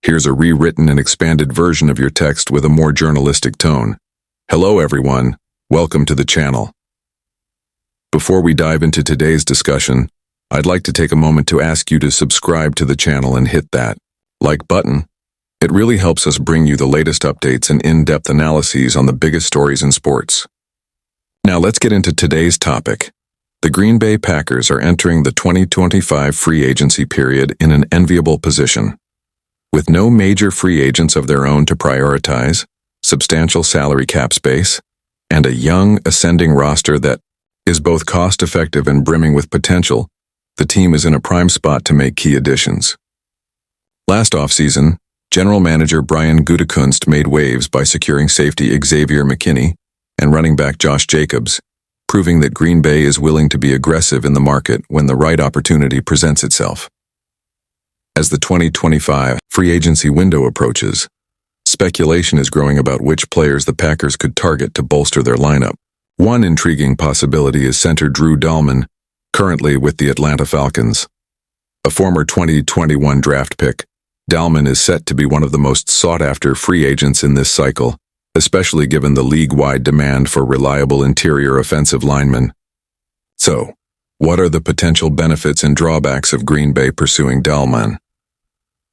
Here's a rewritten and expanded version of your text with a more journalistic tone. Hello everyone, welcome to the channel. Before we dive into today's discussion, I'd like to take a moment to ask you to subscribe to the channel and hit that like button. It really helps us bring you the latest updates and in-depth analyses on the biggest stories in sports. Now let's get into today's topic. The Green Bay Packers are entering the 2025 free agency period in an enviable position. With no major free agents of their own to prioritize, substantial salary cap space, and a young, ascending roster that is both cost-effective and brimming with potential, the team is in a prime spot to make key additions. Last offseason, General Manager Brian Gutekunst made waves by securing safety Xavier McKinney and running back Josh Jacobs, proving that Green Bay is willing to be aggressive in the market when the right opportunity presents itself. As the 2025 free agency window approaches, speculation is growing about which players the Packers could target to bolster their lineup. One intriguing possibility is center Drew Dalman, currently with the Atlanta Falcons. A former 2021 draft pick, Dalman is set to be one of the most sought-after free agents in this cycle, especially given the league-wide demand for reliable interior offensive linemen. So, what are the potential benefits and drawbacks of Green Bay pursuing Dalman?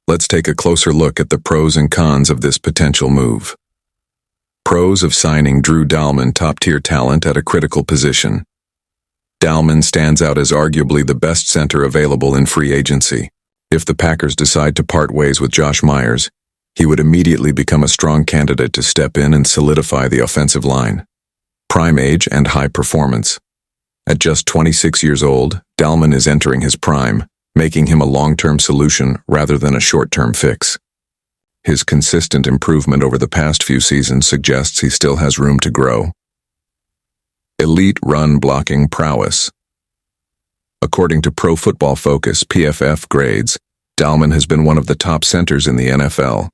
Let's take a closer look at the pros and cons of this potential move. Pros of signing Drew Dalman: top-tier talent at a critical position. Dalman stands out as arguably the best center available in free agency. If the Packers decide to part ways with Josh Myers, he would immediately become a strong candidate to step in and solidify the offensive line. Prime age and high performance. At just 26 years old, Dalman is entering his prime, making him a long-term solution rather than a short-term fix. His consistent improvement over the past few seasons suggests he still has room to grow. Elite run-blocking prowess. According to Pro Football Focus PFF grades, Dalman has been one of the top centers in the NFL.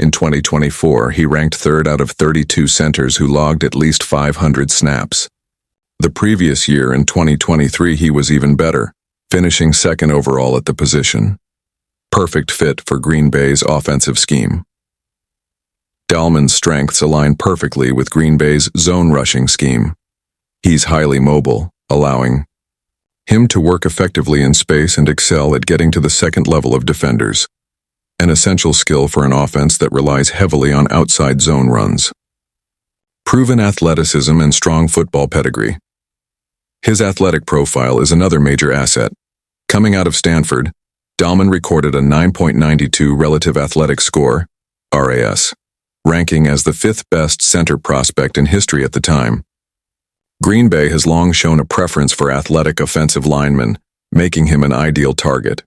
In 2024, he ranked third out of 32 centers who logged at least 500 snaps. The previous year, in 2023, he was even better, finishing second overall at the position. Perfect fit for Green Bay's offensive scheme. Dalman's strengths align perfectly with Green Bay's zone rushing scheme. He's highly mobile, allowing him to work effectively in space and excel at getting to the second level of defenders, an essential skill for an offense that relies heavily on outside zone runs. Proven athleticism and strong football pedigree. His athletic profile is another major asset. Coming out of Stanford, Dalman recorded a 9.92 relative athletic score, RAS, ranking as the fifth best center prospect in history at the time. Green Bay has long shown a preference for athletic offensive linemen, making him an ideal target.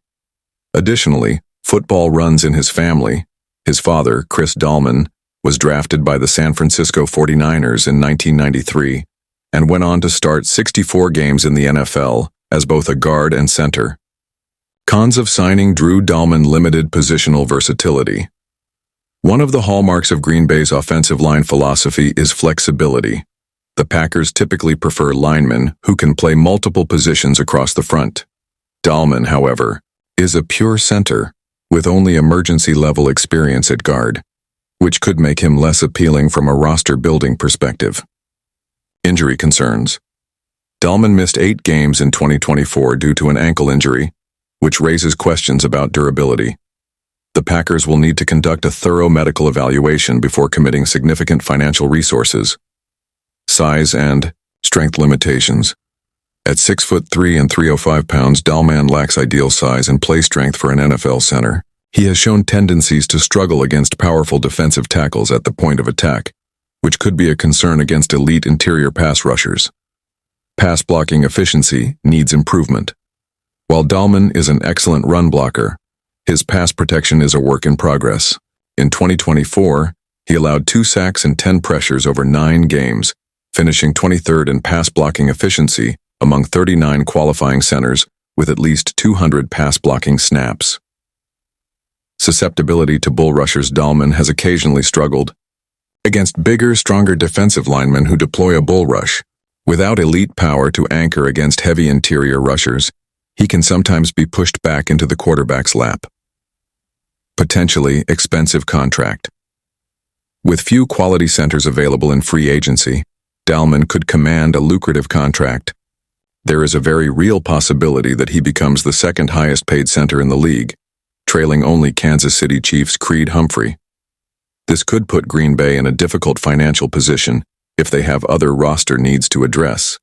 Additionally, football runs in his family. His father, Chris Dalman, was drafted by the San Francisco 49ers in 1993 and went on to start 64 games in the NFL as both a guard and center. Cons of signing Drew Dalman: limited positional versatility. One of the hallmarks of Green Bay's offensive line philosophy is flexibility. The Packers typically prefer linemen who can play multiple positions across the front. Dalman, however, is a pure center, with only emergency-level experience at guard, which could make him less appealing from a roster-building perspective. Injury concerns. Dalman missed 8 games in 2024 due to an ankle injury, which raises questions about durability. The Packers will need to conduct a thorough medical evaluation before committing significant financial resources. Size and strength limitations. At 6'3" and 305 pounds, Dalman lacks ideal size and play strength for an NFL center. He has shown tendencies to struggle against powerful defensive tackles at the point of attack, which could be a concern against elite interior pass rushers. Pass blocking efficiency needs improvement. While Dalman is an excellent run blocker, his pass protection is a work in progress. In 2024, he allowed 2 sacks and 10 pressures over 9 games, finishing 23rd in pass blocking efficiency among 39 qualifying centers with at least 200 pass blocking snaps. Susceptibility to bull rushers. Dalman has occasionally struggled against bigger, stronger defensive linemen who deploy a bull rush. Without elite power to anchor against heavy interior rushers, he can sometimes be pushed back into the quarterback's lap. Potentially expensive contract. With few quality centers available in free agency, Dalman could command a lucrative contract. There is a very real possibility that he becomes the second highest paid center in the league, trailing only Kansas City Chiefs' Creed Humphrey. This could put Green Bay in a difficult financial position if they have other roster needs to address.